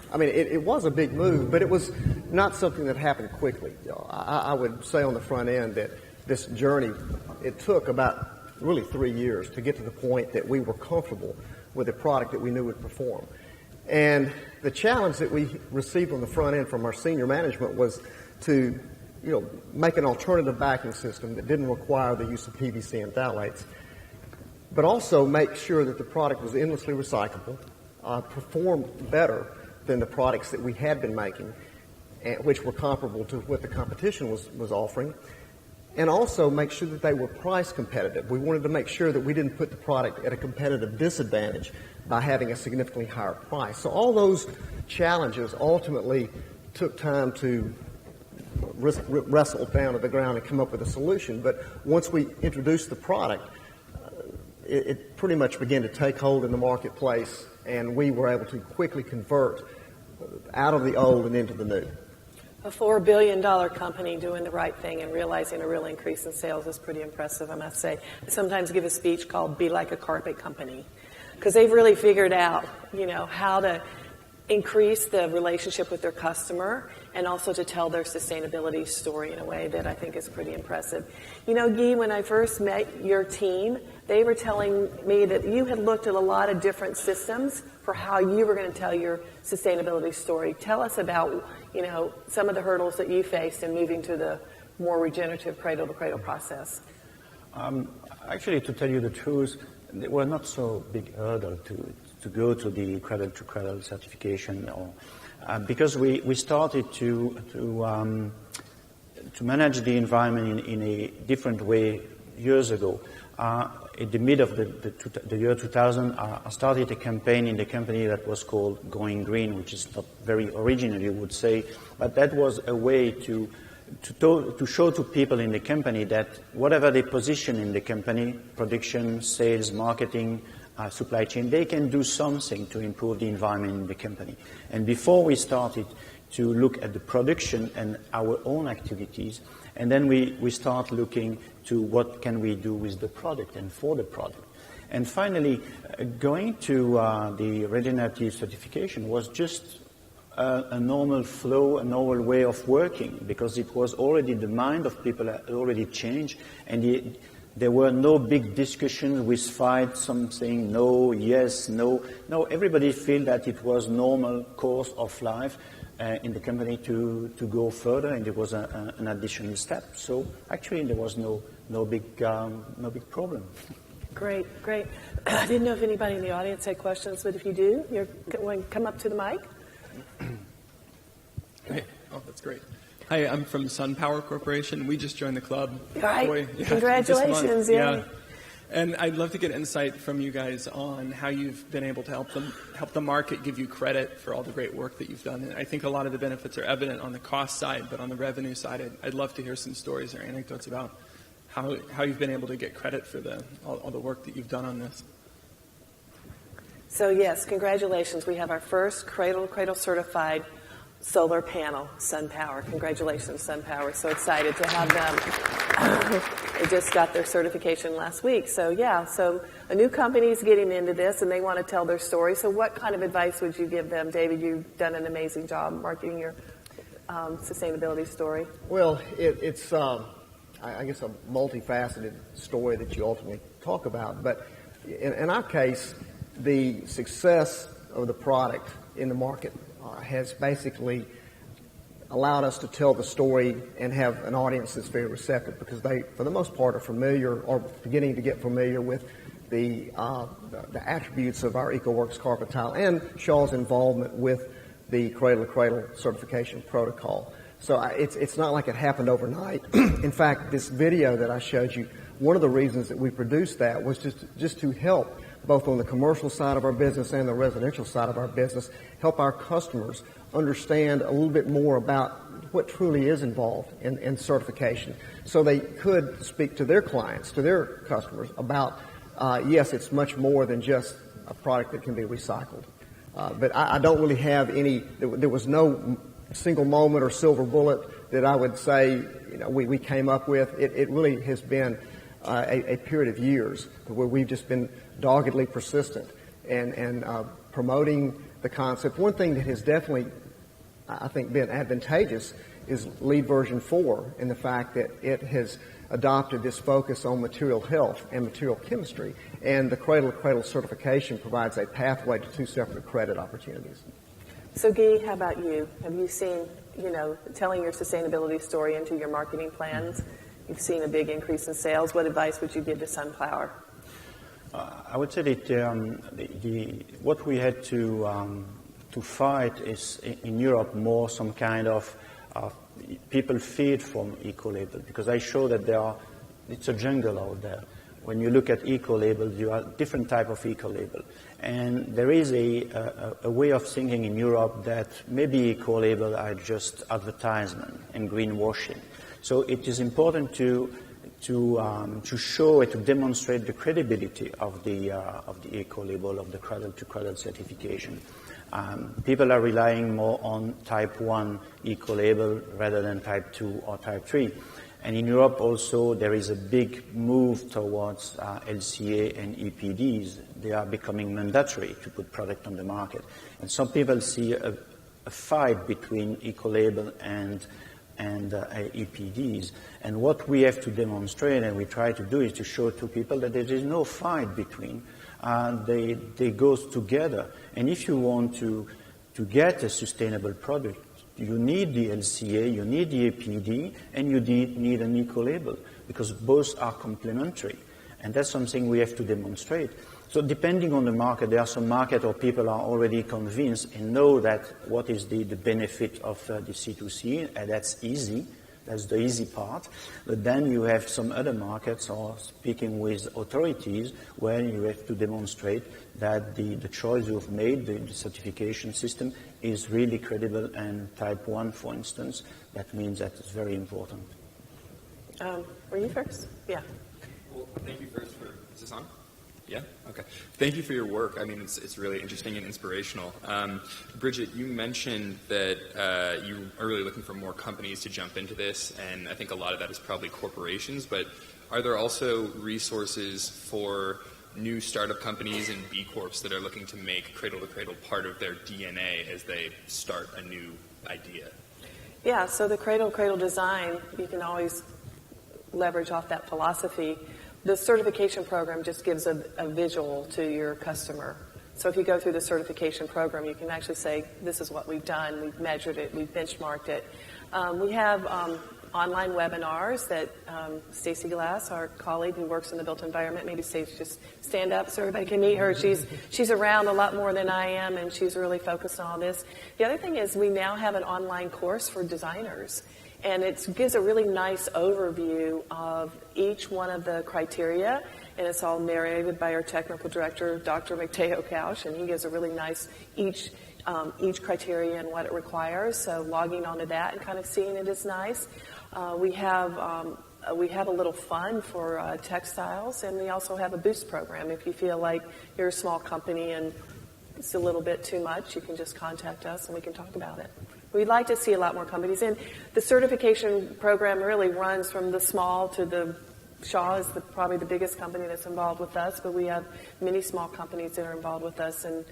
I mean, it was a big move, but it was not something that happened quickly. I would say on the front end that this journey, it took about really 3 years to get to the point that we were comfortable with a product that we knew would perform. And the challenge that we received on the front end from our senior management was to, make an alternative backing system that didn't require the use of PVC and phthalates, but also make sure that the product was endlessly recyclable, performed better than the products that we had been making, which were comparable to what the competition was offering, and also make sure that they were price competitive. We wanted to make sure that we didn't put the product at a competitive disadvantage by having a significantly higher price. So all those challenges ultimately took time to wrestle down to the ground and come up with a solution. But once we introduced the product, it pretty much began to take hold in the marketplace, and we were able to quickly convert out of the old and into the new. A $4 billion company doing the right thing and realizing a real increase in sales is pretty impressive, I must say. I sometimes give a speech called Be Like a Carpet Company, because they've really figured out, how to increase the relationship with their customer and also to tell their sustainability story in a way that I think is pretty impressive. You know, Guy, when I first met your team, they were telling me that you had looked at a lot of different systems for how you were going to tell your sustainability story. Tell us about, you know, some of the hurdles that you faced in moving to the more regenerative cradle-to-cradle process. Actually, to tell you the truth, they were not so big hurdle to go to the cradle-to-cradle certification, or because we started to manage the environment in a different way years ago. At the mid of the year 2000, I started a campaign in the company that was called Going Green, which is not very original, you would say, but that was a way to show to people in the company that whatever they position in the company, production, sales, marketing, supply chain, they can do something to improve the environment in the company. And before we started to look at the production and our own activities, and then we start looking to what can we do with the product and for the product. And finally, going to the Regenerative certification was just a normal flow, a normal way of working, because it was already, the mind of people had already changed, and there were no big discussions with fights, some saying no, yes, no. No, everybody felt that it was normal course of life in the company to go further, and it was an additional step. So actually there was no big problem. Great. I didn't know if anybody in the audience had questions, but if you do, you're going to come up to the mic. Hey. Oh, that's great. Hi, I'm from SunPower Corporation. We just joined the club. Right. Congratulations. Yeah. And I'd love to get insight from you guys on how you've been able to help the market give you credit for all the great work that you've done. And I think a lot of the benefits are evident on the cost side, but on the revenue side, I'd love to hear some stories or anecdotes about how you've been able to get credit for all the work that you've done on this. So yes, congratulations. We have our first Cradle Certified solar panel, SunPower. Congratulations, SunPower. So excited to have them. They just got their certification last week. So yeah, so a new company is getting into this and they want to tell their story. So what kind of advice would you give them? David, you've done an amazing job marketing your sustainability story. Well, it's I guess a multifaceted story that you ultimately talk about. But in our case, the success of the product in the market has basically allowed us to tell the story and have an audience that's very receptive, because they, for the most part, are familiar or beginning to get familiar with the attributes of our EcoWorks carpet tile and Shaw's involvement with the Cradle certification protocol. So it's not like it happened overnight. In fact, this video that I showed you, one of the reasons that we produced that was just to help both on the commercial side of our business and the residential side of our business, help our customers understand a little bit more about what truly is involved in certification, so they could speak to their clients, to their customers about, yes, it's much more than just a product that can be recycled. But I don't really have any, there was no single moment or silver bullet that I would say, we came up with. It really has been a period of years where we've just been doggedly persistent and promoting the concept. One thing that has definitely, I think, been advantageous is LEED version 4, and the fact that it has adopted this focus on material health and material chemistry, and the Cradle certification provides a pathway to 2 separate credit opportunities. So Guy, how about you? Have you seen, telling your sustainability story into your marketing plans? You've seen a big increase in sales. What advice would you give to SunPower? I would say that what we had to fight is in Europe more some kind of people feed from eco-label, because I show that it's a jungle out there. When you look at eco-labels, you have different type of eco-label. And there is a way of thinking in Europe that maybe eco-label are just advertisement and greenwashing. So it is important to show and to demonstrate the credibility of the eco-label, of the Cradle-to-Cradle certification. People are relying more on Type 1 eco-label rather than Type 2 or Type 3. And in Europe also, there is a big move towards LCA and EPDs. They are becoming mandatory to put product on the market. And some people see a fight between eco-label and EPDs. And what we have to demonstrate, and we try to do, is to show to people that there is no fight between. They go together. And if you want to get a sustainable product, you need the LCA, you need the APD, and you need an eco-label, because both are complementary. And that's something we have to demonstrate. So depending on the market, there are some markets where people are already convinced and know that what is the benefit of the C2C, and that's easy. That's the easy part. But then you have some other markets, or speaking with authorities, where you have to demonstrate that the choice you've made, the certification system, is really credible. And type 1, for instance, that means that it's very important. Were you first? Yeah. Well, thank you first for, is this on? Yeah? Okay. Thank you for your work. I mean, it's really interesting and inspirational. Bridget, you mentioned that you are really looking for more companies to jump into this, and I think a lot of that is probably corporations, but are there also resources for new startup companies and B Corps that are looking to make Cradle to Cradle part of their DNA as they start a new idea? Yeah, so the Cradle to Cradle design, you can always leverage off that philosophy. The certification program just gives a visual to your customer. So if you go through the certification program, you can actually say, this is what we've done, we've measured it, we've benchmarked it. We have online webinars that Stacy Glass, our colleague who works in the built environment, maybe Stacy, just stand up so everybody can meet her. She's around a lot more than I am, and she's really focused on all this. The other thing is we now have an online course for designers. And it gives a really nice overview of each one of the criteria, and it's all narrated by our technical director, Dr. Mateo Couch, and he gives a really nice each criteria and what it requires. So logging onto that and kind of seeing it is nice. We have a little fund for textiles, and we also have a boost program. If you feel like you're a small company and it's a little bit too much, you can just contact us and we can talk about it. We'd like to see a lot more companies. And the certification program really runs from the small to the Shaw is probably the biggest company that's involved with us, but we have many small companies that are involved with us, and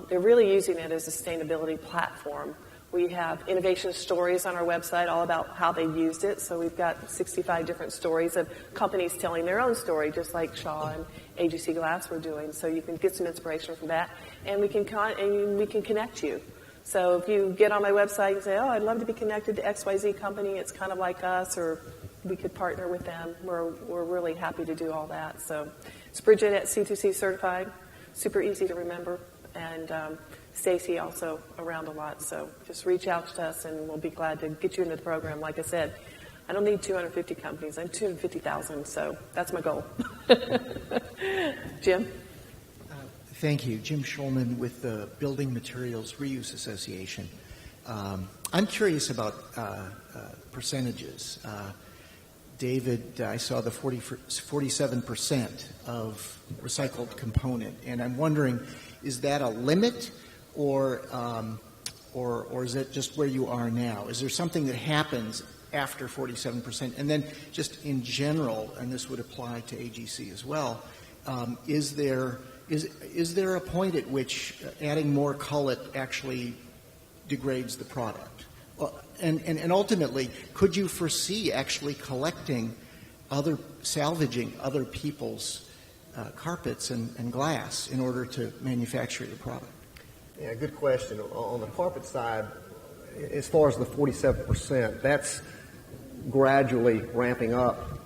they're really using it as a sustainability platform. We have innovation stories on our website all about how they used it. So we've got 65 different stories of companies telling their own story, just like Shaw and ACG Glass were doing. So you can get some inspiration from that, and we can connect you. So if you get on my website and say, oh, I'd love to be connected to XYZ company, it's kind of like us, or we could partner with them, we're really happy to do all that. So it's Bridget at C2C Certified, super easy to remember, and Stacy also around a lot. So just reach out to us and we'll be glad to get you into the program. Like I said, I don't need 250 companies, I have 250,000, so that's my goal. Jim? Thank you. Jim Schulman with the Building Materials Reuse Association. I'm curious about percentages. David, I saw the 47% of recycled component, and I'm wondering, is that a limit, or is it just where you are now? Is there something that happens after 47%? And then just in general, and this would apply to AGC as well, is there a point at which adding more cullet actually degrades the product? And ultimately, could you foresee actually salvaging other people's carpets and glass in order to manufacture the product? Yeah, good question. On the carpet side, as far as the 47%, that's gradually ramping up.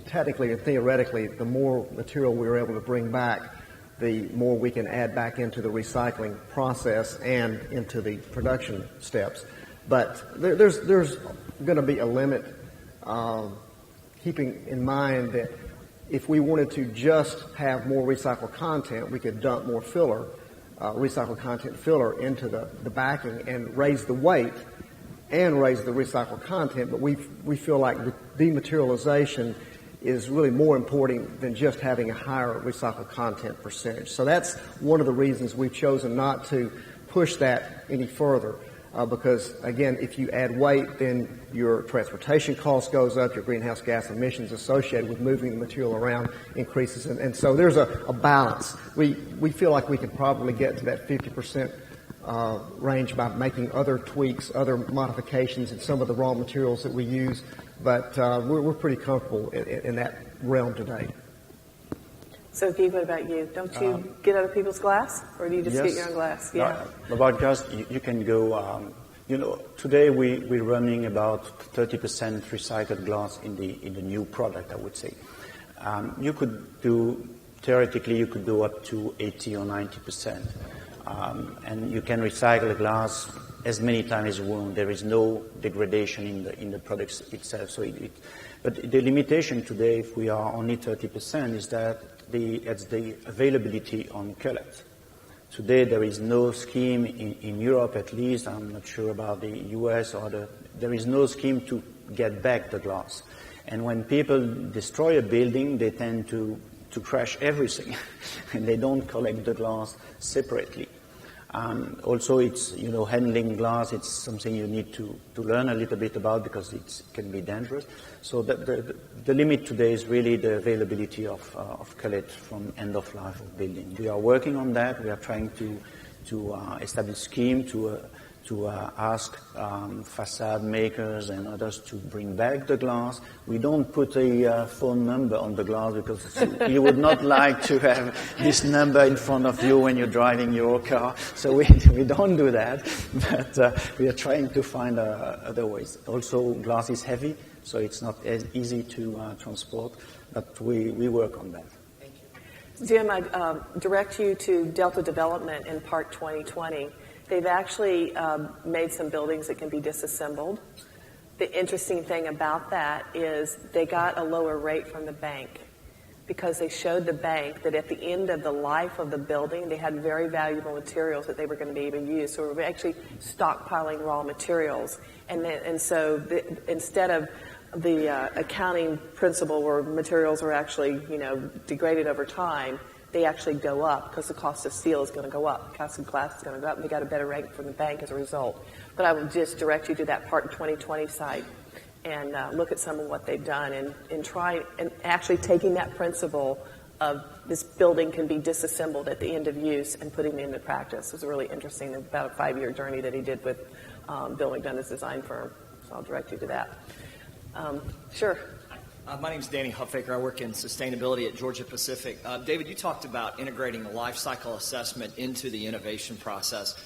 Technically and theoretically, the more material we're able to bring back, the more we can add back into the recycling process and into the production steps. But there's going to be a limit, keeping in mind that if we wanted to just have more recycled content, we could dump more recycled content filler into the backing and raise the weight and raise the recycled content. But we feel like the dematerialization is really more important than just having a higher recycled content percentage. So that's one of the reasons we've chosen not to push that any further. because, again, if you add weight, then your transportation cost goes up, your greenhouse gas emissions associated with moving the material around increases. And so there's a balance. We feel like we could probably get to that 50% range by making other tweaks, other modifications in some of the raw materials that we use, but we're pretty comfortable in that realm today. So, Guy, what about you? Don't you get other people's glass, or do you just get your own glass? Yeah. About glass, you can go. Today we're running about 30% recycled glass in the new product. I would say you could do theoretically you could do up to 80 or 90%, and you can recycle glass as many times as you want. There is no degradation in the products itself. So, but the limitation today, if we are only 30%, is that it's the availability on cullet. Today there is no scheme in Europe, at least. I'm not sure about the US there is no scheme to get back the glass. And when people destroy a building, they tend to crash everything, and they don't collect the glass separately. Also, it's handling glass. It's something you need to learn a little bit about because it can be dangerous. So the limit today is really the availability of cullet from end of life of building. We are working on that. We are trying to establish a scheme to ask facade makers and others to bring back the glass. We don't put a phone number on the glass because you would not like to have this number in front of you when you're driving your car. So we don't do that, but we are trying to find other ways. Also, glass is heavy, so it's not as easy to transport, but we work on that. Thank you. Jim, I direct you to Delta Development in Park 2020. They've actually made some buildings that can be disassembled. The interesting thing about that is they got a lower rate from the bank because they showed the bank that at the end of the life of the building, they had very valuable materials that they were going to be able to use. So we're actually stockpiling raw materials. So instead of the accounting principle where materials are actually, degraded over time, they actually go up because the cost of steel is going to go up, the cost of glass is going to go up, and they got a better rate from the bank as a result. But I would just direct you to that Park 2020 site and look at some of what they've done and try and actually taking that principle of this building can be disassembled at the end of use and putting it into practice. It was really interesting, about a 5-year journey that he did with Building Dunn, his design firm. So I'll direct you to that. Sure. My name is Danny Huffaker. I work in sustainability at Georgia Pacific. David, you talked about integrating a life cycle assessment into the innovation process.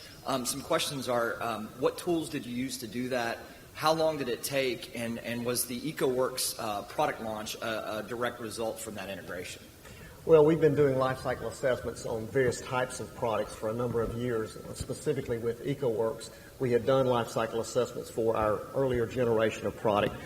Some questions are, what tools did you use to do that? How long did it take? And was the EcoWorks product launch a direct result from that integration? Well, we've been doing life cycle assessments on various types of products for a number of years. Specifically with EcoWorks, we had done life cycle assessments for our earlier generation of product.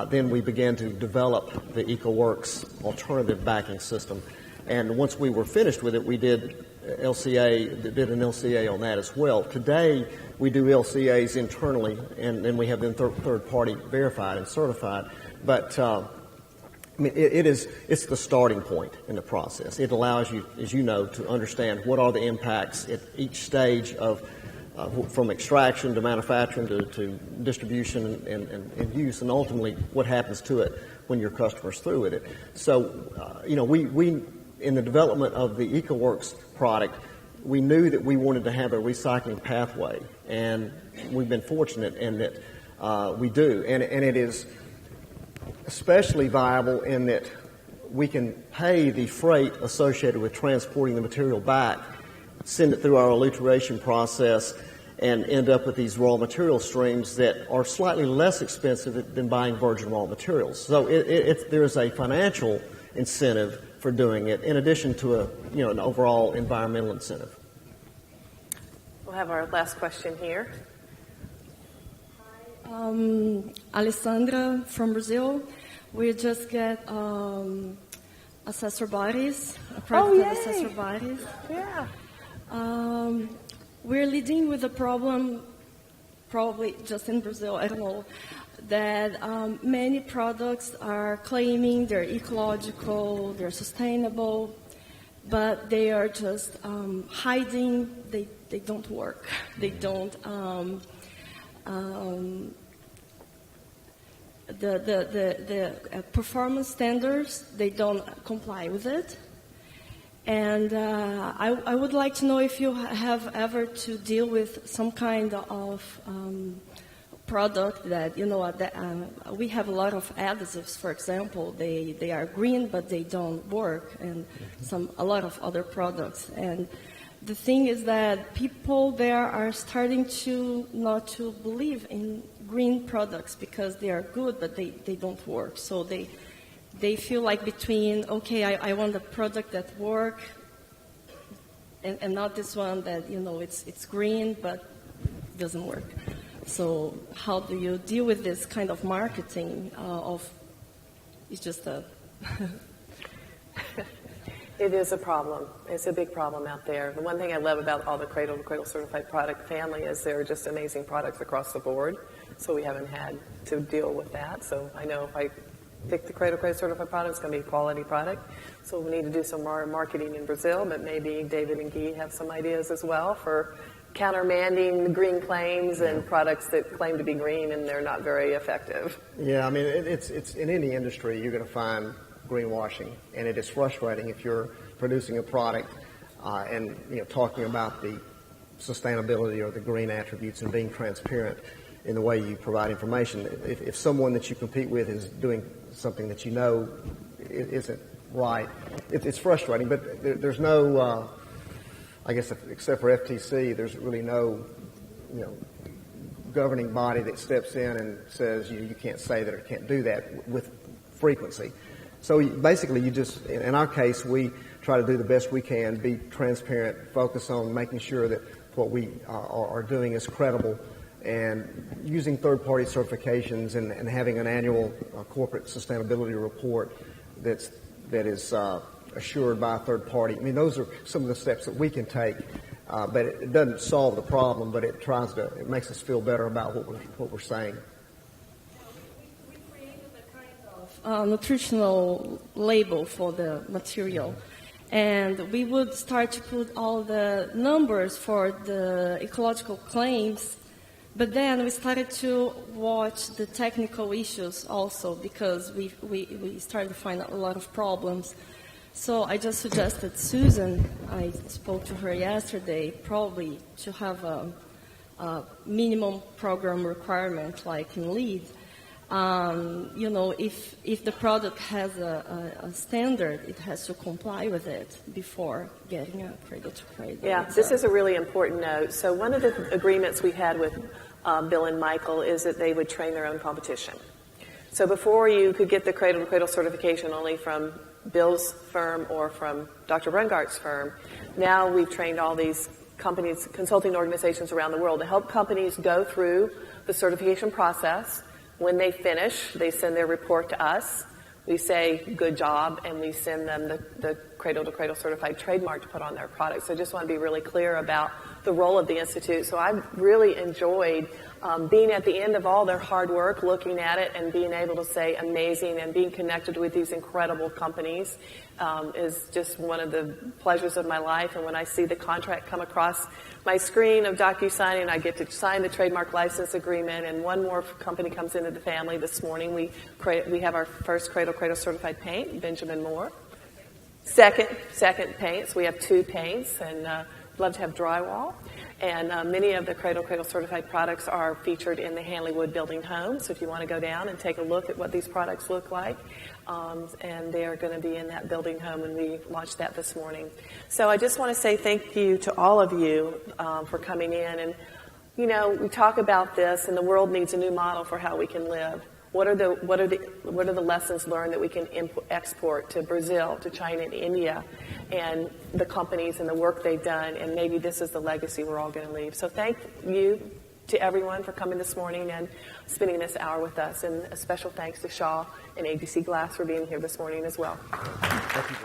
Then we began to develop the EcoWorks alternative backing system. And once we were finished with it, we did an LCA on that as well. Today, we do LCAs internally, and we have them third-party verified and certified. But it's the starting point in the process. It allows you, as you know, to understand what are the impacts at each stage of from extraction to manufacturing to distribution and use, and ultimately what happens to it when your customer's through with it. So, we in the development of the EcoWorks product, we knew that we wanted to have a recycling pathway, and we've been fortunate in that we do, and it is especially viable in that we can pay the freight associated with transporting the material back, send it through our elucidation process, and end up with these raw material streams that are slightly less expensive than buying virgin raw materials. So there's a financial incentive for doing it, in addition to an overall environmental incentive. We'll have our last question here. Hi, Alessandra from Brazil. We just get assessor bodies, accredited assessor bodies. Yeah. We're leading with a problem, probably just in Brazil, I don't know, that many products are claiming they're ecological, they're sustainable, but they are just hiding, they don't work. They don't the performance standards, they don't comply with it. And I would like to know if you have ever to deal with some kind of product that, we have a lot of adhesives, for example. They are green, but they don't work, and a lot of other products. And the thing is that people there are starting to not to believe in green products because they are good, but they don't work. So they feel like between, okay, I want a product that works, and not this one that, it's green, but doesn't work. So how do you deal with this kind of marketing it's just a... It is a problem. It's a big problem out there. The one thing I love about all the Cradle to Cradle Certified product family is they're just amazing products across the board. So we haven't had to deal with that. So I know if I pick the Cradle to Cradle Certified product, it's going to be a quality product. So we need to do some more marketing in Brazil, but maybe David and Guy have some ideas as well for countermanding the green claims and products that claim to be green and they're not very effective. Yeah, I mean, it's in any industry you're going to find greenwashing, and it is frustrating if you're producing a product and talking about the sustainability or the green attributes and being transparent in the way you provide information. If someone that you compete with is doing something that isn't right, it's frustrating. But there's no, I guess, except for FTC, there's really no, governing body that steps in and says you can't say that or can't do that with frequency. So basically, in our case, we try to do the best we can, be transparent, focus on making sure that what we are doing is credible, and using third-party certifications and having an annual corporate sustainability report that is assured by a third party. I mean, those are some of the steps that we can take, but it doesn't solve the problem, but it makes us feel better about what we're saying. Nutritional label for the material, and we would start to put all the numbers for the ecological claims, but then we started to watch the technical issues also because we started to find a lot of problems. So I just suggested Susan, I spoke to her yesterday, probably to have a minimum program requirement like in LEED. If the product has a standard, it has to comply with it before getting a Cradle to Cradle. Yeah, this is a really important note. So one of the agreements we had with Bill and Michael is that they would train their own competition. So before you could get the Cradle to Cradle certification only from Bill's firm or from Dr. Brungart's firm, now we've trained all these companies, consulting organizations around the world to help companies go through the certification process. When they finish, they send their report to us. We say, good job, and we send them the Cradle to Cradle certified trademark to put on their product. So I just want to be really clear about the role of the Institute. So I've really enjoyed being at the end of all their hard work, looking at it and being able to say amazing, and being connected with these incredible companies is just one of the pleasures of my life. And when I see the contract come across my screen of DocuSigning, I get to sign the trademark license agreement, and one more company comes into the family this morning. We have our first Cradle certified paint, Benjamin Moore. Second paints. We have 2 paints, and love to have drywall. And many of the Cradle certified products are featured in the Hanley Wood Building Home. So if you want to go down and take a look at what these products look like, and they are going to be in that building home, and we launched that this morning. So I just want to say thank you to all of you for coming in. And we talk about this, and the world needs a new model for how we can live. What are the lessons learned that we can export to Brazil, to China, and India, and the companies and the work they've done, and maybe this is the legacy we're all going to leave. So thank you to everyone for coming this morning and spending this hour with us, and a special thanks to Shaw and ACG Glass for being here this morning as well. Thank you.